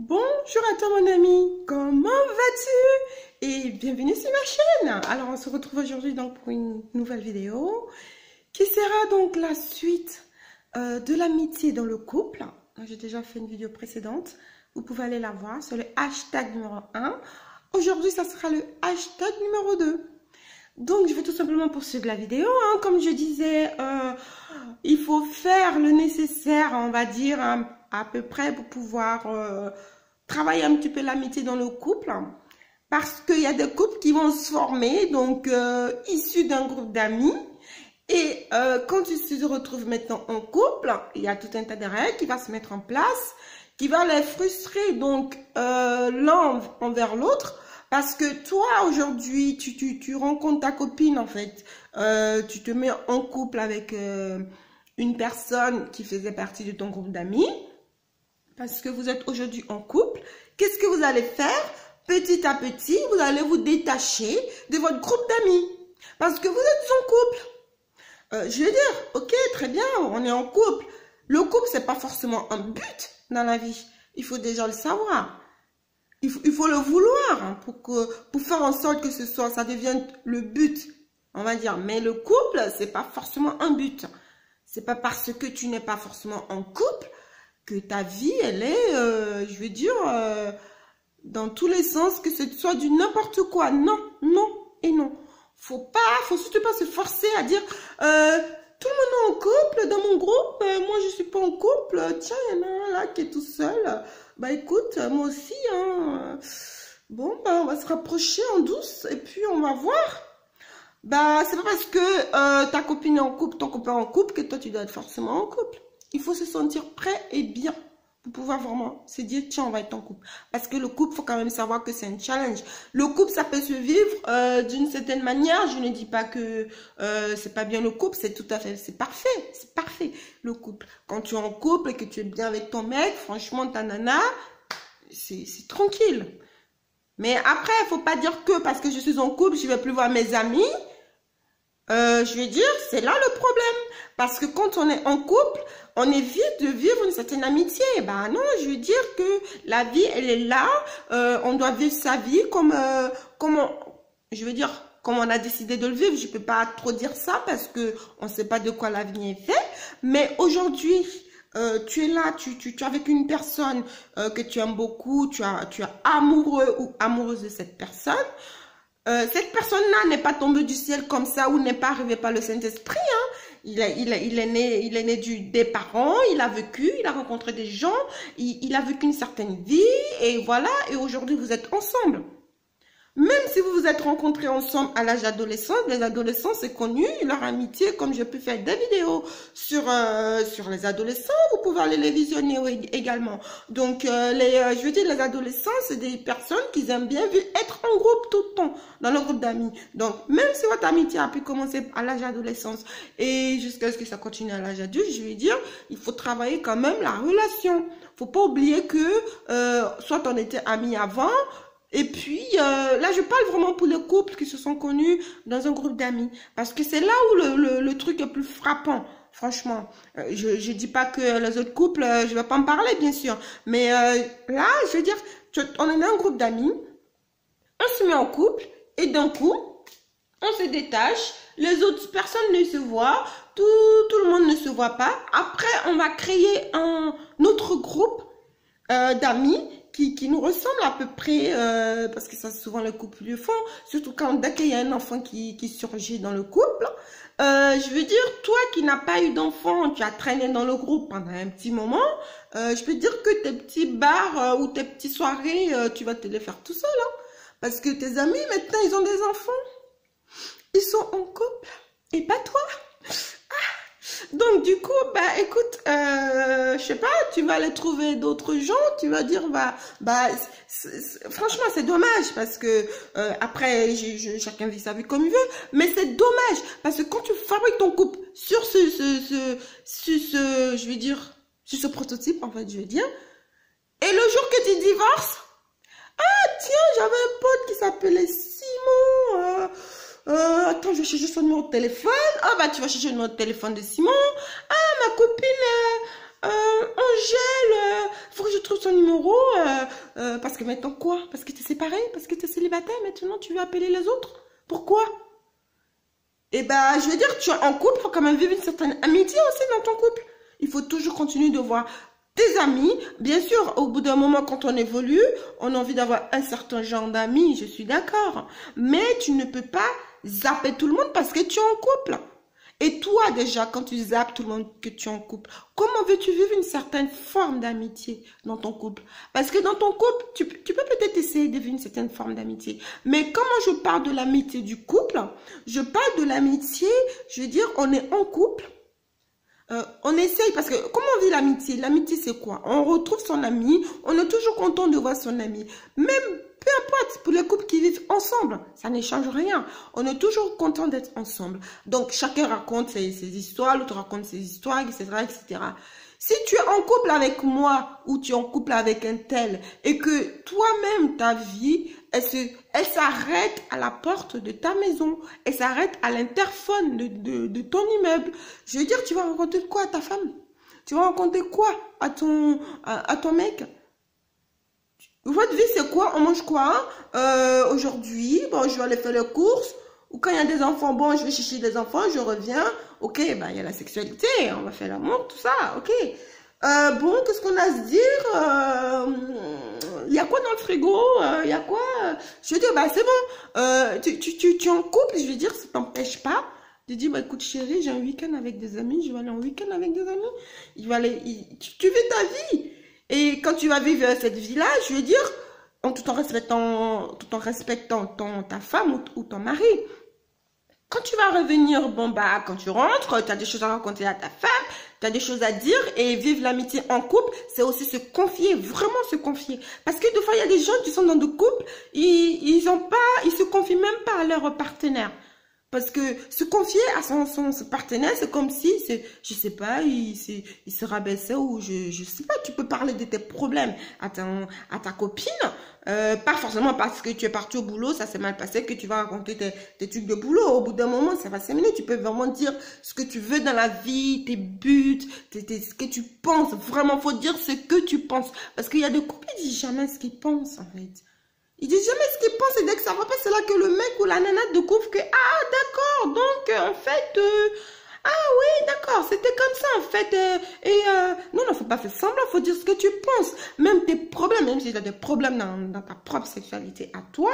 Bonjour à toi mon ami, comment vas-tu? Et bienvenue sur ma chaîne. Alors on se retrouve aujourd'hui donc pour une nouvelle vidéo qui sera donc la suite de l'amitié dans le couple. J'ai déjà fait une vidéo précédente, vous pouvez aller la voir, c'est le hashtag numéro 1. Aujourd'hui ça sera le hashtag numéro 2. Donc je vais tout simplement poursuivre la vidéo, hein. Comme je disais, il faut faire le nécessaire, on va dire, à peu près pour pouvoir travailler un petit peu l'amitié dans le couple. Parce qu'il y a des couples qui vont se former, donc issus d'un groupe d'amis. Et quand ils se retrouvent maintenant en couple, il y a tout un tas de règles qui va se mettre en place, qui va les frustrer donc l'un envers l'autre. Parce que toi, aujourd'hui, tu rencontres ta copine, en fait. Tu te mets en couple avec une personne qui faisait partie de ton groupe d'amis. Parce que vous êtes aujourd'hui en couple. Qu'est-ce que vous allez faire? Petit à petit, vous allez vous détacher de votre groupe d'amis. Parce que vous êtes en couple. Je vais dire, ok, très bien, on est en couple. Le couple, c'est pas forcément un but dans la vie. Il faut déjà le savoir. Il faut le vouloir, hein, pour faire en sorte que ça devienne le but, on va dire. Mais le couple, c'est pas forcément un but. C'est pas parce que tu n'es pas forcément en couple que ta vie, elle est, je veux dire, dans tous les sens, que ce soit du n'importe quoi. Non, non et non. Faut surtout pas se forcer à dire, tout le monde est en couple dans mon groupe, moi je suis pas en couple, tiens, il y en a un là qui est tout seul. Bah écoute, moi aussi, hein, bon, bah, on va se rapprocher en douce et puis on va voir. Bah, c'est pas parce que ta copine est en couple, ton copain est en couple, que toi tu dois être forcément en couple. Il faut se sentir prêt et bien pour pouvoir vraiment se dire, tiens, on va être en couple. Parce que le couple, faut quand même savoir que c'est un challenge. Le couple, ça peut se vivre d'une certaine manière. Je ne dis pas que c'est pas bien le couple, c'est tout à fait, c'est parfait le couple. Quand tu es en couple et que tu es bien avec ton mec, franchement, ta nana, c'est tranquille. Mais après, il faut pas dire que parce que je suis en couple, je vais plus voir mes amis. Je vais dire, c'est là le problème. Parce que quand on est en couple, on évite de vivre une certaine amitié. Ben non, je veux dire que la vie, elle est là. On doit vivre sa vie comme on a décidé de le vivre. Je peux pas trop dire ça parce que on sait pas de quoi l'avenir est fait. Mais aujourd'hui, tu es là, tu es avec une personne que tu aimes beaucoup, tu es amoureux ou amoureuse de cette personne. Cette personne-là n'est pas tombée du ciel comme ça ou n'est pas arrivée par le Saint-Esprit. Hein. Il est né des parents, il a vécu, il a rencontré des gens, il a vécu une certaine vie et voilà. Et aujourd'hui, vous êtes ensemble. Même si vous vous êtes rencontrés ensemble à l'âge adolescent, les adolescents, c'est connu, leur amitié, comme je peux faire des vidéos sur les adolescents, vous pouvez aller les visionner également. Donc, je veux dire, les adolescents, c'est des personnes qui aiment bien être en groupe tout le temps, dans le groupe d'amis. Donc, même si votre amitié a pu commencer à l'âge adolescence et jusqu'à ce que ça continue à l'âge adulte, je veux dire, il faut travailler quand même la relation. Faut pas oublier que, soit on était amis avant, et puis, là, je parle vraiment pour les couples qui se sont connus dans un groupe d'amis. Parce que c'est là où le truc est plus frappant, franchement. Je dis pas que les autres couples, je vais pas en parler, bien sûr. Mais là, je veux dire, on est un groupe d'amis, on se met en couple, et d'un coup, on se détache, les autres personnes ne se voient, tout le monde ne se voit pas. Après, on va créer un autre groupe d'amis qui nous ressemble à peu près, parce que ça souvent les couples le font, surtout dès qu'il y a un enfant qui surgit dans le couple. Je veux dire, toi qui n'as pas eu d'enfant, tu as traîné dans le groupe pendant un petit moment, je peux dire que tes petits bars ou tes petites soirées, tu vas te les faire tout seul, hein, parce que tes amis maintenant ils ont des enfants, ils sont en couple et pas toi. Donc du coup, bah écoute, je sais pas, tu vas aller trouver d'autres gens, tu vas dire, franchement c'est dommage parce que après chacun vit sa vie comme il veut, mais c'est dommage parce que quand tu fabriques ton couple sur je vais dire, sur ce prototype en fait, je veux dire, et le jour que tu divorces, ah tiens, j'avais un pote qui s'appelait Simon. Attends, je vais chercher son numéro de téléphone. Ah, bah, tu vas chercher le numéro de téléphone de Simon. Ah, ma copine, Angèle, faut que je trouve son numéro, parce que maintenant quoi? Parce que tu es séparé? Parce que tu es célibataire? Maintenant, tu veux appeler les autres? Pourquoi? Eh ben, je veux dire, tu es en couple, il faut quand même vivre une certaine amitié aussi dans ton couple. Il faut toujours continuer de voir tes amis. Bien sûr, au bout d'un moment, quand on évolue, on a envie d'avoir un certain genre d'amis, je suis d'accord. Mais tu ne peux pas zapper tout le monde parce que tu es en couple. Et toi, déjà, quand tu zappes tout le monde que tu es en couple, comment veux-tu vivre une certaine forme d'amitié dans ton couple? Parce que dans ton couple, tu peux peut-être essayer de vivre une certaine forme d'amitié. Mais quand moi, je parle de l'amitié du couple, je parle de l'amitié, je veux dire, on est en couple. On essaye, parce que comment on vit l'amitié? L'amitié, c'est quoi? On retrouve son ami, on est toujours content de voir son ami. Même, peu importe, pour les couples qui vivent ensemble, ça ne change rien. On est toujours content d'être ensemble. Donc, chacun raconte ses histoires, l'autre raconte ses histoires, etc., etc. Si tu es en couple avec moi ou tu es en couple avec un tel et que toi-même, ta vie, elle s'arrête à la porte de ta maison, elle s'arrête à l'interphone de ton immeuble. Je veux dire, tu vas raconter quoi à ta femme? Tu vas raconter quoi à ton mec? Votre vie, c'est quoi? On mange quoi? Aujourd'hui, bon, je vais aller faire les courses. Ou quand il y a des enfants, bon, je vais chercher des enfants, je reviens. Ok, ben, il y a la sexualité, on va faire l'amour, tout ça, ok. Bon, qu'est-ce qu'on a à se dire? Il y a quoi dans le frigo? Il y a quoi? Je veux dire, bah, c'est bon. Tu es en couple, je veux dire, ça t'empêche pas. Je dis, bah, écoute, chérie, j'ai un week-end avec des amis, je vais aller en week-end avec des amis. Tu vis ta vie. Et quand tu vas vivre cette vie-là, je veux dire, tout en respectant ta femme ou ton mari. Quand tu vas revenir, bon bah, quand tu rentres, tu as des choses à raconter à ta femme, tu as des choses à dire et vivre l'amitié en couple, c'est aussi se confier, vraiment se confier. Parce que des fois, il y a des gens qui sont dans des couples, ils se confient même pas à leur partenaire. Parce que se confier à son partenaire, c'est comme si, je sais pas, il se rabaissait ou je sais pas, tu peux parler de tes problèmes à ta copine, pas forcément parce que tu es parti au boulot, ça s'est mal passé, que tu vas raconter tes trucs de boulot. Au bout d'un moment, ça va s'amener, tu peux vraiment dire ce que tu veux dans la vie, tes buts, ce que tu penses. Vraiment, faut dire ce que tu penses. Parce qu'il y a des couples qui disent jamais ce qu'ils pensent, en fait. Ils disent jamais ce qu'ils pensent et dès que ça va pas, c'est là que le mec ou la nana découvre que, ah, d'accord, donc, en fait, ah oui, d'accord, c'était comme ça, en fait, non, non, faut pas faire semblant, faut dire ce que tu penses. Même tes problèmes, même si tu as des problèmes dans ta propre sexualité à toi,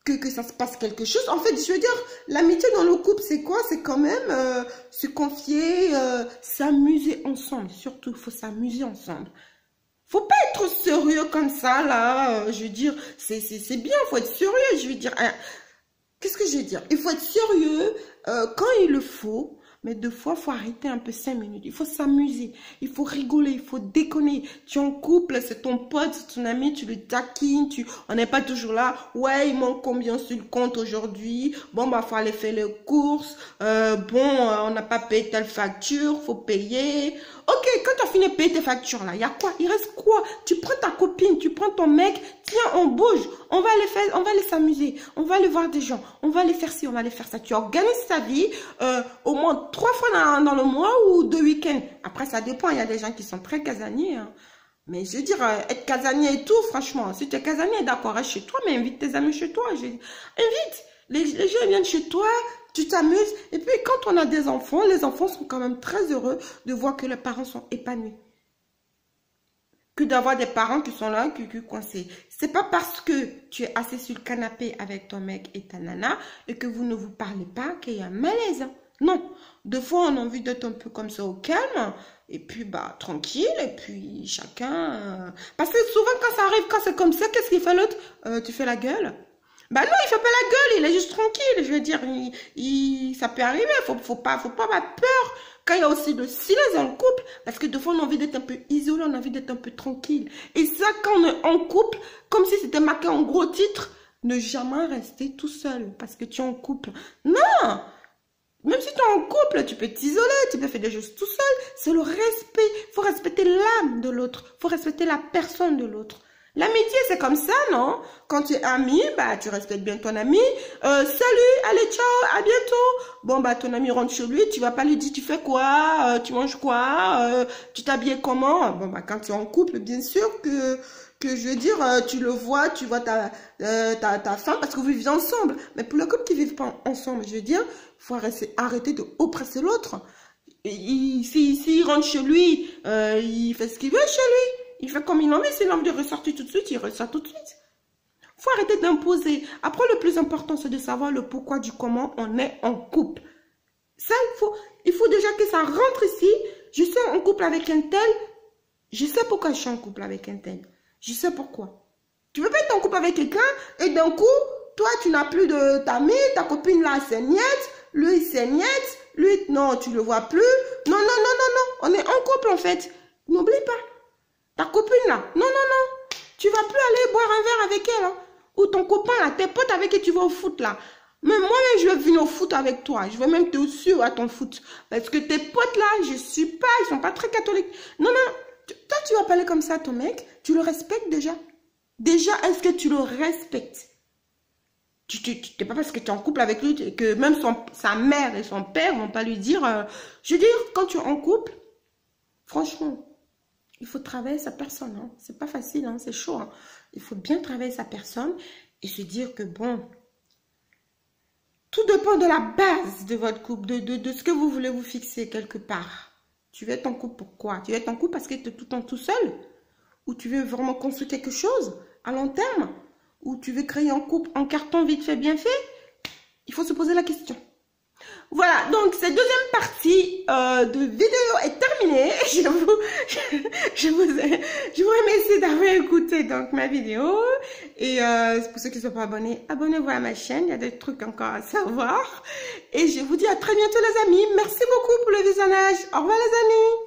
que ça se passe quelque chose. En fait, je veux dire, l'amitié dans le couple, c'est quoi? C'est quand même se confier, s'amuser ensemble. Surtout, il faut s'amuser ensemble. Faut pas être sérieux comme ça, là. Je veux dire, c'est bien, faut être sérieux. Je veux dire, qu'est-ce que je veux dire? Il faut être sérieux quand il le faut. Mais deux fois, il faut arrêter un peu 5 minutes. Il faut s'amuser. Il faut rigoler. Il faut déconner. Tu es en couple, c'est ton pote, c'est ton ami, tu le taquines. On n'est pas toujours là. Ouais, il manque combien sur le compte aujourd'hui? Bon, bah, faut aller faire les courses. On n'a pas payé telle facture, faut payer. Ok, quand tu as fini de payer tes factures, là, il y a quoi? Il reste quoi? Tu prends ta copine, tu prends ton mec, tiens, on bouge, on va aller s'amuser, on va aller voir des gens, on va aller faire ci, on va aller faire ça. Tu organises ta vie au moins 3 fois dans le mois ou 2 week-ends. Après, ça dépend, il y a des gens qui sont très casaniers. Hein. Mais je veux dire, être casanier et tout, franchement, si tu es casanier, d'accord, reste chez toi, mais invite tes amis chez toi. Invite, les gens viennent chez toi. Tu t'amuses. Et puis, quand on a des enfants, les enfants sont quand même très heureux de voir que les parents sont épanouis. Que d'avoir des parents qui sont là, qui coincés. C'est pas parce que tu es assis sur le canapé avec ton mec et ta nana et que vous ne vous parlez pas qu'il y a un malaise. Non. Des fois, on a envie d'être un peu comme ça au calme. Et puis, bah, tranquille. Et puis, chacun... Parce que souvent, quand ça arrive, quand c'est comme ça, qu'est-ce qu'il fait l'autre? Tu fais la gueule. Bah non, il fait pas la gueule, il est juste tranquille. Je veux dire, ça peut arriver, faut pas avoir peur. Quand il y a aussi le silence dans le couple, parce que des fois on a envie d'être un peu isolé, on a envie d'être un peu tranquille. Et ça, quand on est en couple, comme si c'était marqué en gros titre, ne jamais rester tout seul, parce que tu es en couple. Non! Même si tu es en couple, tu peux t'isoler, tu peux faire des choses tout seul. C'est le respect. Il faut respecter l'âme de l'autre. Il faut respecter la personne de l'autre. L'amitié, c'est comme ça, non? Quand tu es ami, bah, tu respectes bien ton ami. Salut, allez, ciao, à bientôt. Bon, bah, ton ami rentre chez lui, tu vas pas lui dire, tu fais quoi? Tu manges quoi? Tu t'habilles comment? Bon, bah, quand tu es en couple, bien sûr que je veux dire, tu le vois, tu vois ta femme, parce que vous vivez ensemble. Mais pour le couple qui ne vivent pas ensemble, je veux dire, il faut arrêter de oppresser l'autre. S'il rentre chez lui, il fait ce qu'il veut chez lui. Il fait comme il en veut. S'il a envie de ressortir tout de suite, il ressort tout de suite. Il faut arrêter d'imposer. Après, le plus important, c'est de savoir le pourquoi du comment on est en couple. Ça, il faut déjà que ça rentre ici. Je suis en couple avec un tel. Je sais pourquoi je suis en couple avec un tel. Je sais pourquoi. Tu veux pas être en couple avec quelqu'un et d'un coup, toi, tu n'as plus de t'ami, ta copine là, c'est niette, lui, c'est niette, lui, non, tu le vois plus. Non, non, non, non, non, on est en couple en fait. N'oublie pas. Ta copine là, non, non, non, tu vas plus aller boire un verre avec elle. Hein. Ou ton copain là, tes potes avec qui tu vas au foot là. Mais moi-même, je vais venir au foot avec toi. Je vais même te suivre à ton foot. Parce que tes potes là, je suis pas, ils sont pas très catholiques. Non, non, toi, tu vas parler comme ça à ton mec, tu le respectes déjà. Déjà, est-ce que tu le respectes? Tu n'es pas parce que tu es en couple avec lui que même sa mère et son père vont pas lui dire... je veux dire, quand tu es en couple, franchement, il faut travailler sa personne. Hein. C'est pas facile, hein, c'est chaud. Hein. Il faut bien travailler sa personne et se dire que bon... Tout dépend de la base de votre couple, de ce que vous voulez vous fixer quelque part. Tu veux être en couple pourquoi? Tu veux être en couple parce que tu es tout le temps tout seul? Ou tu veux vraiment construire quelque chose à long terme? Ou tu veux créer un couple en carton vite fait, bien fait? Il faut se poser la question. Voilà, donc cette deuxième partie de vidéo est terminée. Je vous remercie d'avoir écouté donc ma vidéo. Et pour ceux qui ne sont pas abonnés, abonnez-vous à ma chaîne. Il y a des trucs encore à savoir. Et je vous dis à très bientôt les amis. Merci beaucoup pour le visionnage. Au revoir les amis.